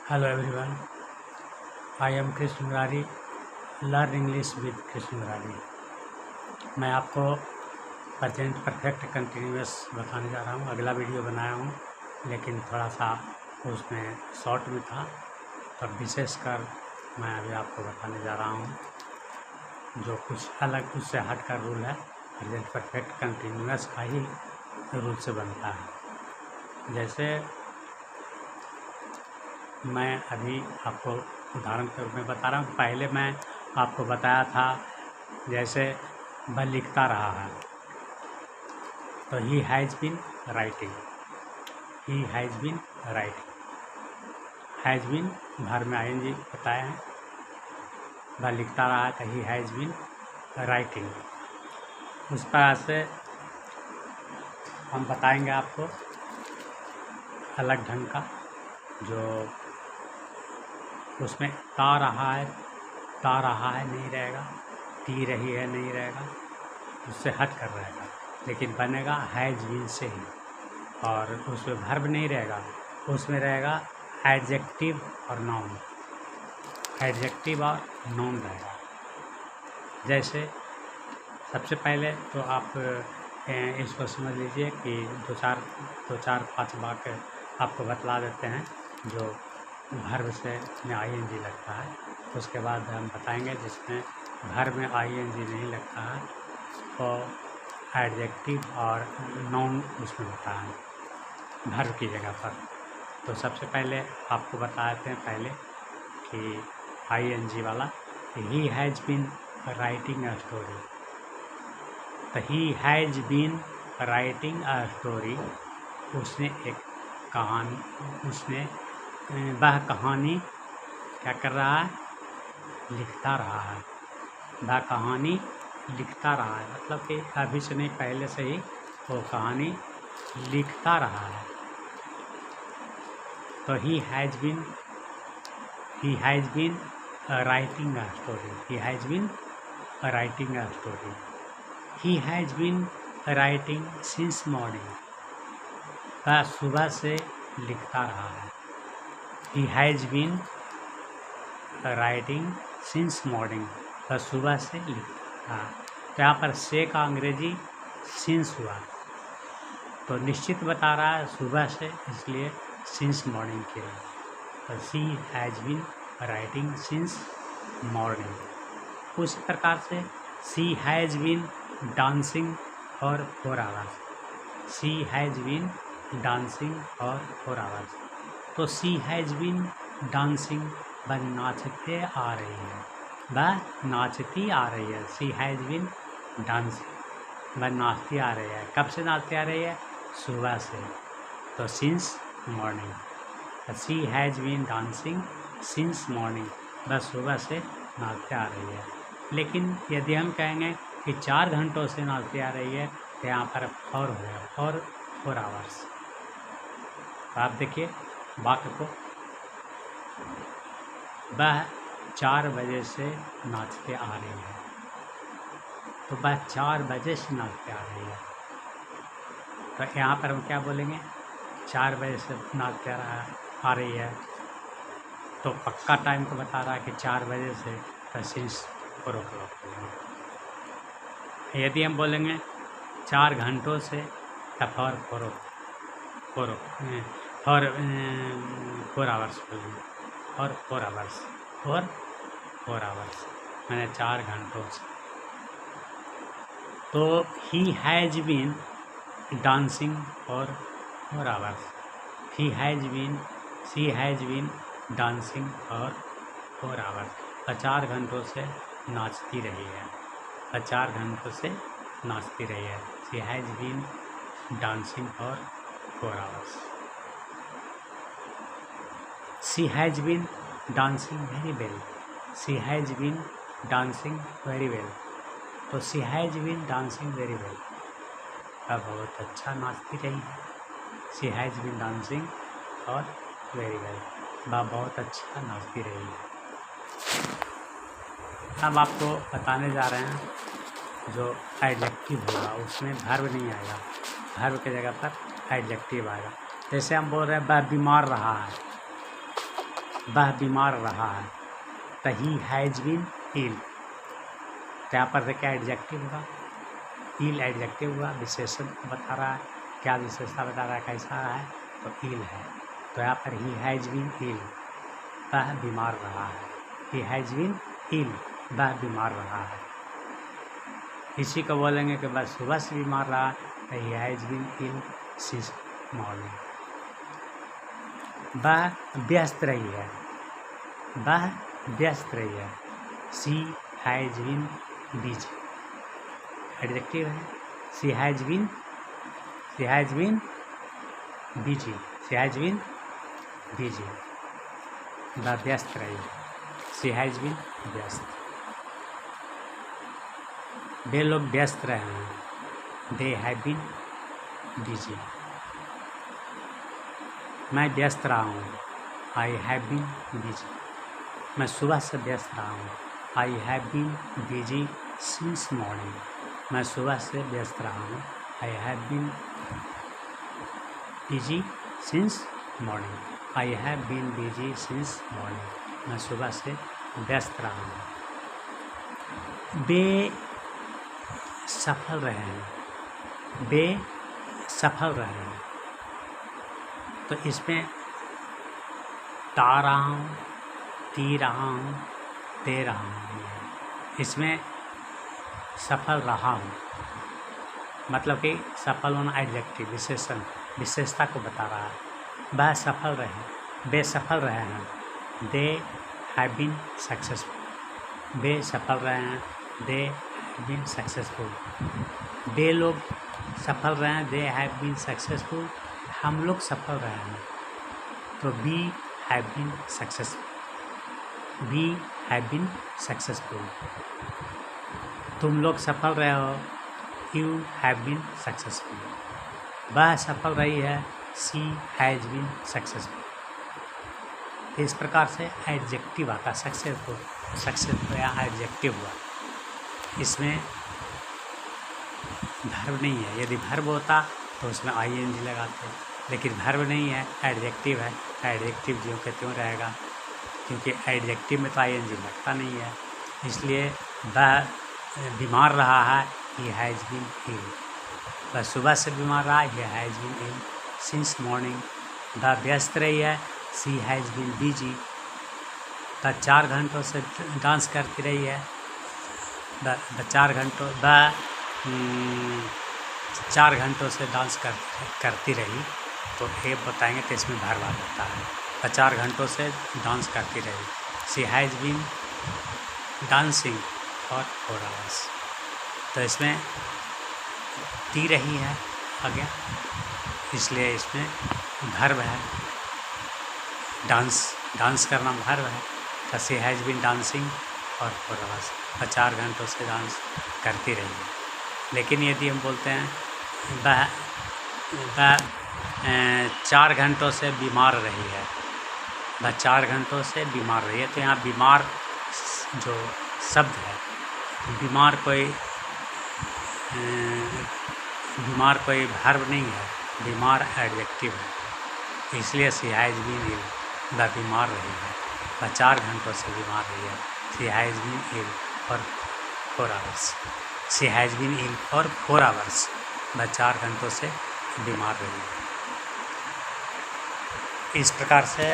Hello everyone, I am Krishna Murari, learn English with Krishna Murari. मैं आपको present perfect continuous बताने जा रहा हूँ। अगला वीडियो बनाया हूँ लेकिन थोड़ा सा उसमें शॉर्ट में था, तो विशेषकर मैं अभी आपको बताने जा रहा हूँ जो कुछ अलग उससे हट कर रूल है। प्रेजेंट परफेक्ट कंटिन्यूअस का ही रूल से बनता है। जैसे मैं अभी आपको उदाहरण के रूप में बता रहा हूँ। पहले मैं आपको बताया था जैसे वह लिखता रहा है, तो he has been writing, he has been writing. Has been भर में आईएनजी बताया है। वह लिखता रहा है तो ही हैज़ बीन राइटिंग। उस तरह से हम बताएंगे आपको अलग ढंग का, जो उसमें ता रहा है नहीं रहेगा, टी रही है नहीं रहेगा, उससे हट कर रहेगा, लेकिन बनेगा हैज़ बीन से ही। और उसमें वर्ब नहीं रहेगा, उसमें रहेगा एडजेक्टिव और नाउन, एडजेक्टिव और नाउन रहेगा। जैसे सबसे पहले तो आप इसको समझ लीजिए कि दो चार पाँच वाक्य आपको बतला देते हैं जो वर्ब से में आईएनजी लगता है। उसके बाद हम बताएंगे जिसमें वर्ब में आईएनजी नहीं लगता है तो एडजेक्टिव और नाउन उसमें होता है वर्ब की जगह पर। तो सबसे पहले आपको बता देते हैं पहले कि आईएनजी वाला, he has been writing a story. तो he has been writing a story, उसने एक कहानी, उसने वह कहानी क्या कर रहा है, लिखता रहा है। वह कहानी लिखता रहा है, मतलब कि अभी से नहीं पहले से ही वो कहानी लिखता रहा है। तो he has been writing a story, he has been writing a story. He has been writing since morning, वह सुबह से लिखता रहा है। He has been writing since morning, वह सुबह से लिखता रहा। तो यहाँ पर से का अंग्रेजी सिंस हुआ, तो निश्चित बता रहा है सुबह से, इसलिए सिंस मॉर्निंग के लिए। तो she has been writing since morning. उसी प्रकार से she has been dancing for 4 hours, she has been dancing for 4 hours. तो शी हैज़ बीन डांसिंग, वह नाचते आ रही है, वह नाचती आ रही है। शी हैज़ बीन डांसिंग, वह नाचती आ रही है। कब से नाचती आ रही है, सुबह से, तो since morning. She has been dancing since morning, वह सुबह से नाचते आ रही है। लेकिन यदि हम कहेंगे कि 4 घंटों से नाचती आ रही है, तो यहाँ पर फॉर हो गया, फॉर 4 आवर्स। तो आप देखिए वाक्य को, वह 4 बजे से नाचते आ रही है, तो वह 4 बजे से नाचते आ रही है। तो यहाँ पर हम क्या बोलेंगे, 4 बजे से नाचते आ रही है, तो पक्का टाइम को बता रहा है कि 4 बजे से, तो सिंस 4 o'clock बोलेंगे। यदि हम बोलेंगे 4 घंटों से, तो फॉर 4 आवर्स बोलेंगे, और 4 आवर्स मैंने 4 घंटों से। तो he has been dancing for 4 hours, she has been dancing for 4 hours. 4 घंटों से नाचती रही है, 4 घंटों से नाचती रही है। She has been dancing for 4 hours. She has been dancing very well, she has been dancing very well. तो she has been dancing very well, वह बहुत अच्छा नाचती रही है। शी हैज़ बीन डांसिंग और वेरी वेल, वह बहुत अच्छा नाचती रही है। अब आपको बताने जा रहे हैं जो एडजेक्टिव होगा, उसमें वर्ब नहीं आएगा, वर्ब की जगह पर एडजेक्टिव आएगा। जैसे हम बोल रहे हैं वह बीमार रहा है, वह बीमार रहा है, तो ही हैज़ बीन इल। तो यहाँ पर क्या एडजेक्टिव हुआ, इल एडजेक्टिव हुआ, विशेषण बता रहा है, क्या विशेषता बता रहा है, कैसा है, तो इल है। तो यहाँ पर ही हैज़ बीन इल, वह बीमार रहा है। ही हैज़ बीन इल, वह बीमार रहा है। इसी को बोलेंगे कि बस सुबह से बीमार रहा, तो he has been ill since morning. वह व्यस्त रही है, वह व्यस्त रही है। She has been busy, adjective है। She has been busy, she has been busy, वह व्यस्त रही है। शी हैज़ बीन व्यस्त, वे लोग व्यस्त रहे हैं। दे हैव बीन बिजी, मैं व्यस्त रहा हूँ। आई हैव बीन बिजी, मैं सुबह से व्यस्त रहा हूँ। I have been busy since morning, मैं सुबह से व्यस्त रहा हूँ। I have been busy since morning, I have been busy since morning, मैं सुबह से व्यस्त रहा हूँ। वे सफल रहे हैं, वे सफल रहे हैं। तो इसमें ता रहा हूँ, ती रहा हूँ, दे रहा हूँ, इसमें सफल रहा हूँ मतलब कि सफल होना एडजेक्टिव, विशेषण, विशेषता को बता रहा है। वह सफल रहे, वे सफल रहे हैं। दे हैव बीन सक्सेसफुल, वे सफल रहे हैं। दे हैव बीन सक्सेसफुल, वे लोग सफल रहे हैं। दे हैव बीन सक्सेसफुल, हम लोग सफल रहे हैं। तो we have been successful, we have been successful, तुम लोग सफल रहे हो। यू हैव बीन सक्सेसफुल, वह सफल रही है। She has been successful. इस प्रकार से एडजेक्टिव आता, सक्सेसफुल, सक्सेसफुल या एडजेक्टिव हुआ। इसमें वर्ब नहीं है। यदि वर्ब होता तो उसमें आईएनजी लगाते, लेकिन वर्ब नहीं है, एडजेक्टिव है। एडजेक्टिव जो के त्यों रहेगा, क्योंकि एडजेक्टिव में तो आईएनजी लगता नहीं है। इसलिए वह बीमार रहा है, ही हैज़ बीन इल, वह सुबह से बीमार रहा, he has been ill since morning. वह व्यस्त रही है, शी हैज़ बीन बिजी, वह 4 घंटों से डांस करती रही है। वह 4 घंटों से डांस करती रही। तो ये बताएंगे तो इसमें वर्ब आ जाता है। वह 4 घंटों से डांस करती रही। She has been dancing for 4 hours, तो इसमें ती रही है आगे, इसलिए इसमें वर्ब है। डांस करना वर्ब है। तो she has been dancing for 4 hours, वह 4 घंटों से डांस करती रही है। लेकिन यदि हम बोलते हैं वह 4 घंटों से बीमार रही है, वह 4 घंटों से बीमार रही है, तो यहाँ बीमार जो शब्द है, बीमार कोई वर्ब नहीं है, बीमार एडजेक्टिव है। इसलिए शी हैज़ बीन इल, वह बीमार रही है, वह 4 घंटों से बीमार रही है। She has been ill for 4 hours, she has been ill for 4 hours, वह 4 घंटों से बीमार रही है। इस प्रकार से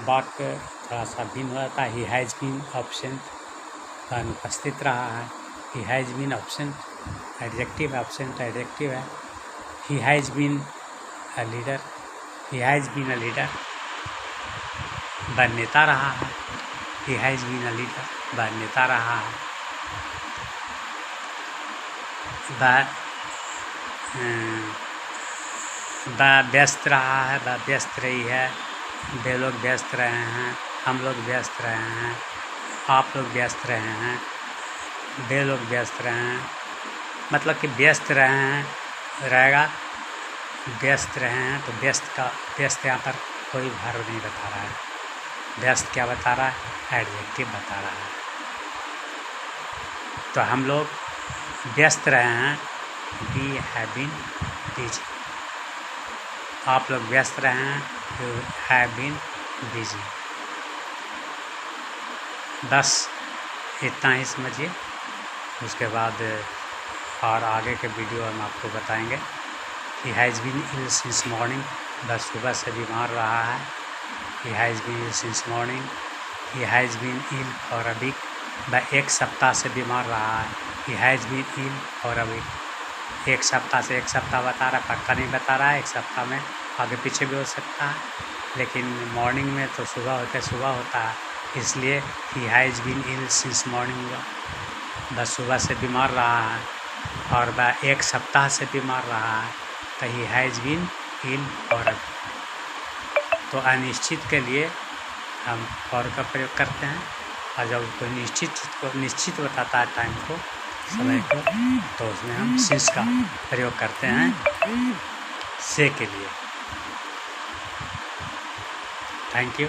वाक्य थोड़ा सा भिन्न हो जाता है। ही हैज़ बीन ऑप्शन का अनुपस्थित रहा है। He has been absent adjective, absent adjective है। He has been a leader, he has been a leader, वह नेता रहा है। He has been a leader, वह नेता रहा है। वह व्यस्त रहा है, वह व्यस्त रही है। वे लोग व्यस्त रहे हैं, हम लोग व्यस्त रहे हैं, आप लोग व्यस्त रहे हैं, वे लोग व्यस्त रहे हैं। मतलब कि व्यस्त रहे हैं रहेगा, व्यस्त रहे हैं, तो व्यस्त यहाँ पर कोई वर्ब नहीं बता रहा है। व्यस्त क्या बता रहा है? एडजेक्टिव बता रहा है। तो हम लोग व्यस्त रहे हैं, वी हैव बीन बिजी। आप लोग व्यस्त रहे हैं, यू हैव बीन बिजी। बस इतना ही समझिए। उसके बाद और आगे के वीडियो हम आपको बताएंगे। He has been ill since morning, बस सुबह से बीमार रहा है। He has been ill since morning, he has been ill for a week, वह एक सप्ताह से बीमार रहा है। He has been ill for a week, एक सप्ताह से, एक सप्ताह बता रहा है, पक्का नहीं बता रहा है, एक सप्ताह में आगे पीछे भी हो सकता है, लेकिन मॉर्निंग में तो सुबह होता है, इसलिए he has been ill since morning हुआ, बस सुबह से बीमार रहा है। और वह एक सप्ताह से बीमार रहा है, तो he has been ill for a, तो अनिश्चित के लिए हम फॉर का प्रयोग करते हैं, और जब कोई निश्चित चीज़ को निश्चित बताता है टाइम को, समय को, तो उसमें हम सिंस का प्रयोग करते हैं से के लिए। Thank you.